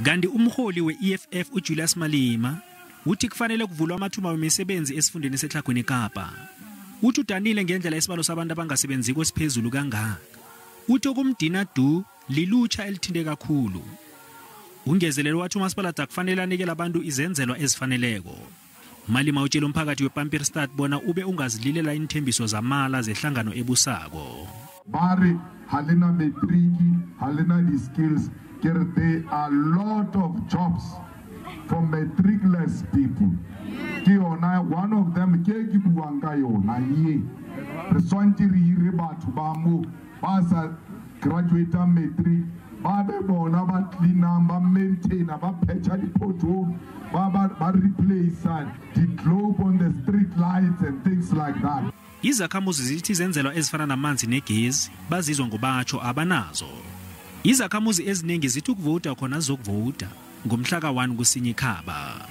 Kanti umholi we-EFF uJulius Malema uthi kufanele kuvulwa amathuba wemisebenzi esifundeni seTlhagwini Kapa. Uthi udanile ngendlela isibalo sabantu abangasebenziko esiphezulu kangaka. Uthi okumdina du lilutsha elithinde kakhulu. Ungezelelo wathi umasipalata kufanele anikele abantu izenzelwa ezifaneleko. Malema utshela umphakathi wePampierstad bona ube ungazililela inthembiso zamala zehlangano ebusako. Bari halina metriki, halina the skills. There are a lot of jobs for matricless people. One of them, graduate matric, maintain, replace the globe on the street lights and things like that. Izakhamuzi zithi zenzelwa ezifana namanzi negezi bazizwa ngobatsho abanazo. Izakhamuzi eziningi zithi ukuvota khona zokuvota ngomhla ka-1 kuSinyikhaba.